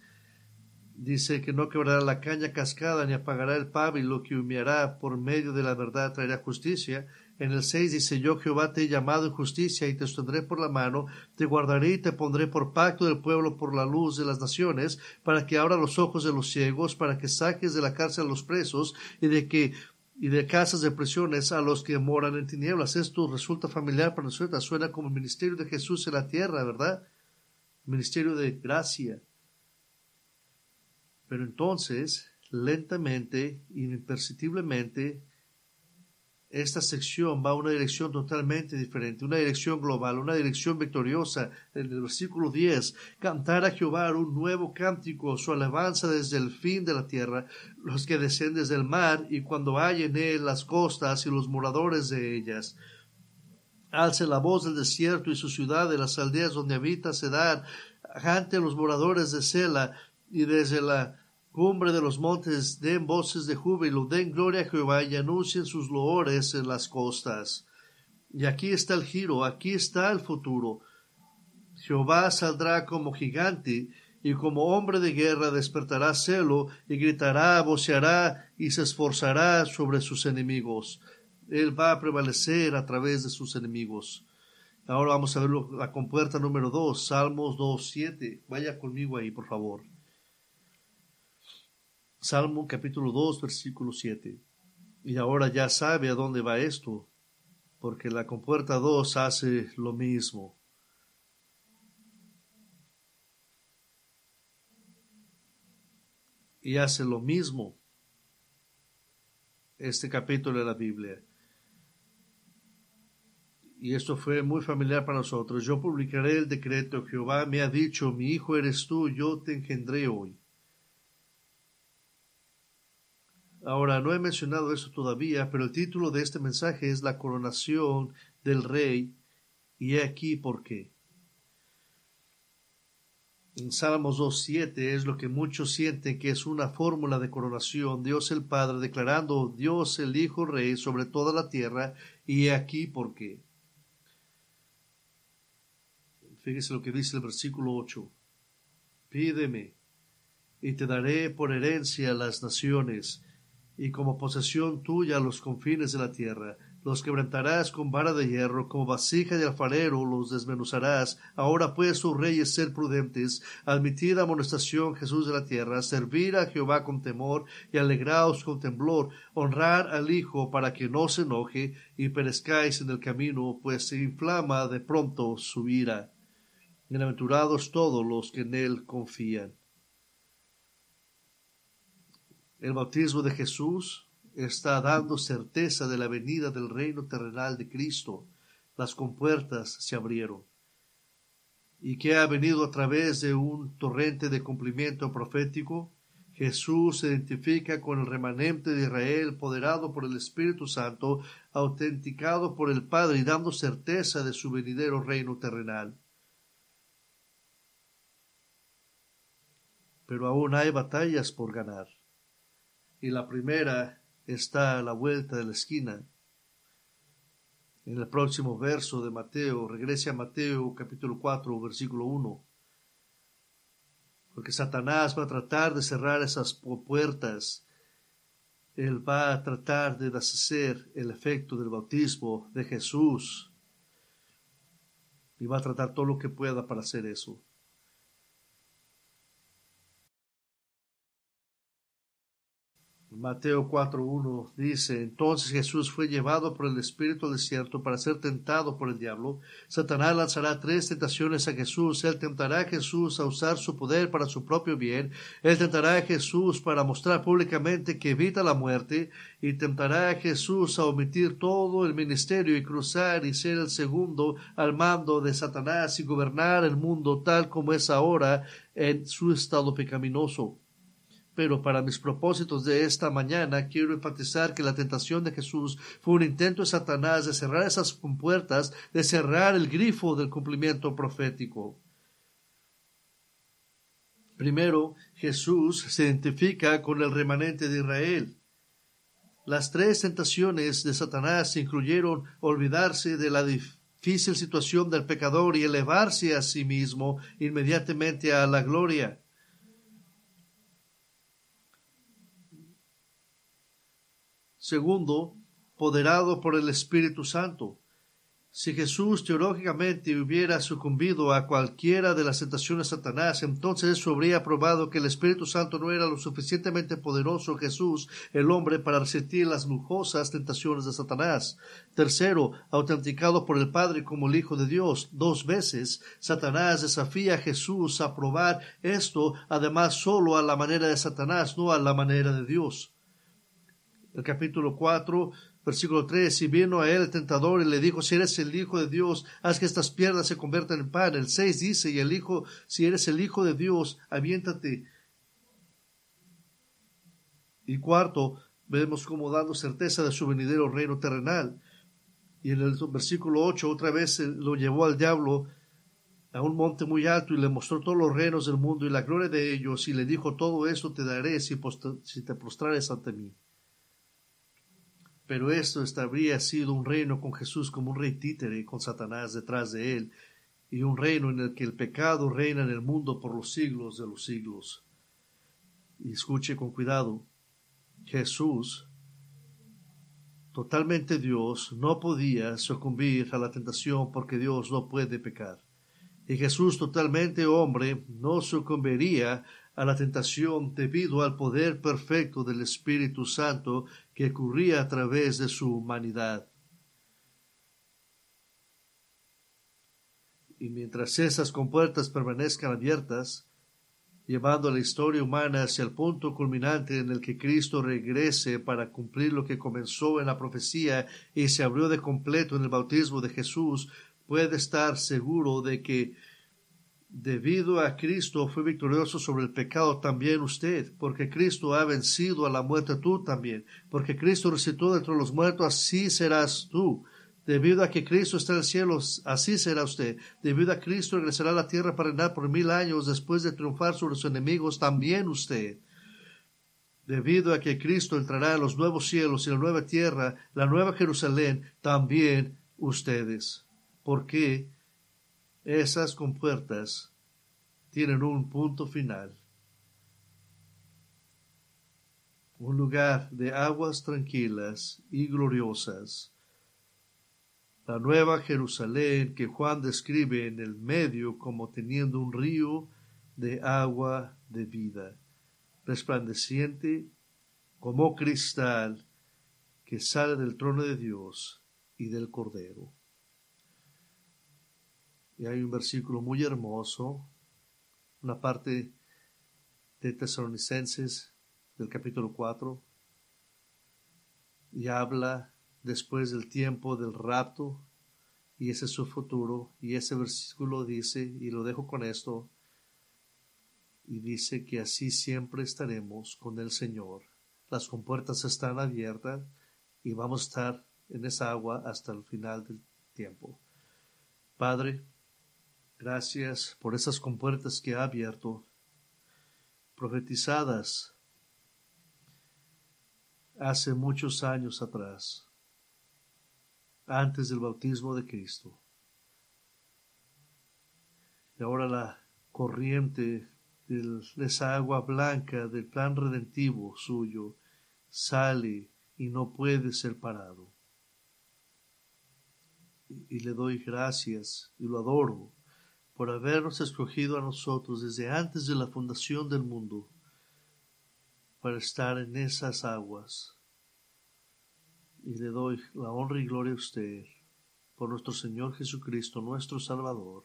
dice que no quebrará la caña cascada ni apagará el pábilo, que humeará por medio de la verdad traerá justicia. En el 6 dice: yo Jehová te he llamado en justicia y te sostendré por la mano, te guardaré y te pondré por pacto del pueblo, por la luz de las naciones, para que abra los ojos de los ciegos, para que saques de la cárcel a los presos y de casas de prisiones a los que moran en tinieblas. Esto resulta familiar para nosotros, suena como el ministerio de Jesús en la tierra, ¿verdad? Ministerio de gracia. Pero entonces, lentamente, imperceptiblemente, esta sección va a una dirección totalmente diferente, una dirección global, una dirección victoriosa. En el versículo 10, cantar a Jehová un nuevo cántico, su alabanza desde el fin de la tierra, los que descienden desde el mar, y cuando hay en él las costas y los moradores de ellas. Alce la voz del desierto y su ciudad, de las aldeas donde habita Cedar, ante los moradores de Sela, y desde la cumbre de los montes den voces de júbilo, den gloria a Jehová y anuncien sus loores en las costas. Y aquí está el giro, aquí está el futuro. Jehová saldrá como gigante, y como hombre de guerra despertará celo, y gritará, voceará, y se esforzará sobre sus enemigos. Él va a prevalecer a través de sus enemigos. Ahora vamos a ver la compuerta número 2, Salmos 2:7. Vaya conmigo ahí, por favor. Salmo capítulo 2, versículo 7. Y ahora ya sabe a dónde va esto, porque la compuerta 2 hace lo mismo. Y hace lo mismo este capítulo de la Biblia. Y esto fue muy familiar para nosotros. Yo publicaré el decreto. Jehová me ha dicho: mi hijo eres tú, yo te engendré hoy. Ahora, no he mencionado eso todavía, pero el título de este mensaje es la coronación del rey, y he aquí por qué. En Salmos 2:7 es lo que muchos sienten que es una fórmula de coronación, Dios el Padre declarando Dios el Hijo Rey sobre toda la tierra, y he aquí por qué. Fíjese lo que dice el versículo 8. Pídeme, y te daré por herencia las naciones, y como posesión tuya los confines de la tierra. Los quebrantarás con vara de hierro, como vasija de alfarero los desmenuzarás. Ahora pues, oh reyes, sed prudentes, admitid amonestación, Jesús de la tierra, servir a Jehová con temor, y alegraos con temblor, honrar al Hijo para que no se enoje, y perezcáis en el camino, pues se inflama de pronto su ira. Bienaventurados todos los que en él confían. El bautismo de Jesús está dando certeza de la venida del reino terrenal de Cristo. Las compuertas se abrieron. ¿Y qué ha venido a través de un torrente de cumplimiento profético? Jesús se identifica con el remanente de Israel, apoderado por el Espíritu Santo, autenticado por el Padre y dando certeza de su venidero reino terrenal. Pero aún hay batallas por ganar. Y la primera está a la vuelta de la esquina. En el próximo verso de Mateo, regrese a Mateo capítulo 4, versículo 1. Porque Satanás va a tratar de cerrar esas puertas. Él va a tratar de deshacer el efecto del bautismo de Jesús. Y va a tratar todo lo que pueda para hacer eso. Mateo 4:1 dice: entonces Jesús fue llevado por el Espíritu al desierto para ser tentado por el diablo. Satanás lanzará 3 tentaciones a Jesús. Él tentará a Jesús a usar su poder para su propio bien. Él tentará a Jesús para mostrar públicamente que evita la muerte. Y tentará a Jesús a omitir todo el ministerio y cruzar y ser el segundo al mando de Satanás y gobernar el mundo tal como es ahora en su estado pecaminoso. Pero para mis propósitos de esta mañana quiero enfatizar que la tentación de Jesús fue un intento de Satanás de cerrar esas compuertas, de cerrar el grifo del cumplimiento profético. Primero, Jesús se identifica con el remanente de Israel. Las tres tentaciones de Satanás incluyeron olvidarse de la difícil situación del pecador y elevarse a sí mismo inmediatamente a la gloria. Segundo, poderado por el Espíritu Santo. Si Jesús teológicamente hubiera sucumbido a cualquiera de las tentaciones de Satanás, entonces eso habría probado que el Espíritu Santo no era lo suficientemente poderoso Jesús, el hombre, para resistir las lujosas tentaciones de Satanás. Tercero, autenticado por el Padre como el Hijo de Dios. 2 veces, Satanás desafía a Jesús a probar esto, además solo a la manera de Satanás, no a la manera de Dios. El capítulo 4, versículo 3, y vino a él el tentador y le dijo, si eres el Hijo de Dios, haz que estas piedras se conviertan en pan. El 6 dice, si eres el Hijo de Dios, aviéntate. Y cuarto, vemos como dando certeza de su venidero reino terrenal. Y en el versículo 8, otra vez lo llevó al diablo a un monte muy alto y le mostró todos los reinos del mundo y la gloria de ellos, y le dijo, todo esto te daré si te postrares ante mí. Pero esto habría sido un reino con Jesús como un rey títere, con Satanás detrás de él, y un reino en el que el pecado reina en el mundo por los siglos de los siglos. Y escuche con cuidado, Jesús, totalmente Dios, no podía sucumbir a la tentación porque Dios no puede pecar. Y Jesús, totalmente hombre, no sucumbiría a la tentación debido al poder perfecto del Espíritu Santo que ocurría a través de su humanidad. Y mientras esas compuertas permanezcan abiertas, llevando la historia humana hacia el punto culminante en el que Cristo regrese para cumplir lo que comenzó en la profecía y se abrió de completo en el bautismo de Jesús, puede estar seguro de que debido a Cristo fue victorioso sobre el pecado también usted, porque Cristo ha vencido a la muerte tú también, porque Cristo resucitó de entre los muertos, así serás tú. Debido a que Cristo está en el cielo, así será usted. Debido a Cristo regresará a la tierra para reinar por 1000 años después de triunfar sobre sus enemigos, también usted. Debido a que Cristo entrará en los nuevos cielos y la nueva tierra, la nueva Jerusalén, también ustedes. Porque esas compuertas tienen un punto final. Un lugar de aguas tranquilas y gloriosas. La nueva Jerusalén que Juan describe en el medio como teniendo un río de agua de vida, resplandeciente como cristal que sale del trono de Dios y del Cordero. Y hay un versículo muy hermoso, una parte de Tesalonicenses del capítulo 4, y habla después del tiempo del rapto, y ese es su futuro, y ese versículo dice, y lo dejo con esto, y dice que así siempre estaremos con el Señor. Las compuertas están abiertas y vamos a estar en esa agua hasta el final del tiempo. Padre, gracias por esas compuertas que ha abierto, profetizadas hace muchos años atrás, antes del bautismo de Cristo. Y ahora la corriente de esa agua blanca del plan redentivo suyo sale y no puede ser parado. Y le doy gracias y lo adoro por habernos escogido a nosotros desde antes de la fundación del mundo para estar en esas aguas. Y le doy la honra y gloria a usted por nuestro Señor Jesucristo, nuestro Salvador,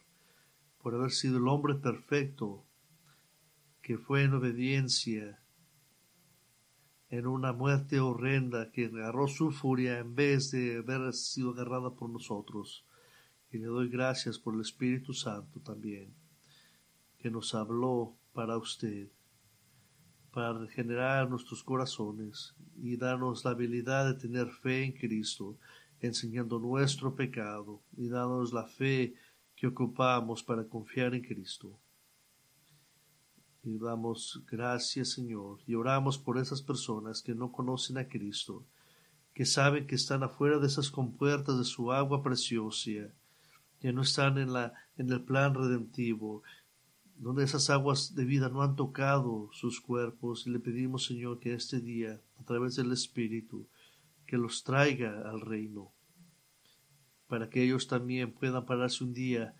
por haber sido el hombre perfecto que fue en obediencia en una muerte horrenda que agarró su furia en vez de haber sido agarrada por nosotros. Y le doy gracias por el Espíritu Santo también, que nos habló para usted, para regenerar nuestros corazones y darnos la habilidad de tener fe en Cristo, enseñando nuestro pecado y dándonos la fe que ocupamos para confiar en Cristo. Y damos gracias, Señor, y oramos por esas personas que no conocen a Cristo, que saben que están afuera de esas compuertas de su agua preciosa, que no están en el plan redentivo, donde esas aguas de vida no han tocado sus cuerpos, y le pedimos, Señor, que este día, a través del Espíritu, que los traiga al reino, para que ellos también puedan pararse un día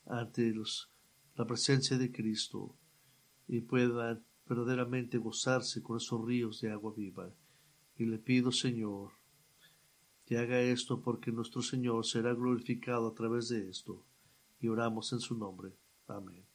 ante la presencia de Cristo y puedan verdaderamente gozarse con esos ríos de agua viva. Y le pido, Señor, que haga esto, porque nuestro Señor será glorificado a través de esto, y oramos en su nombre. Amén.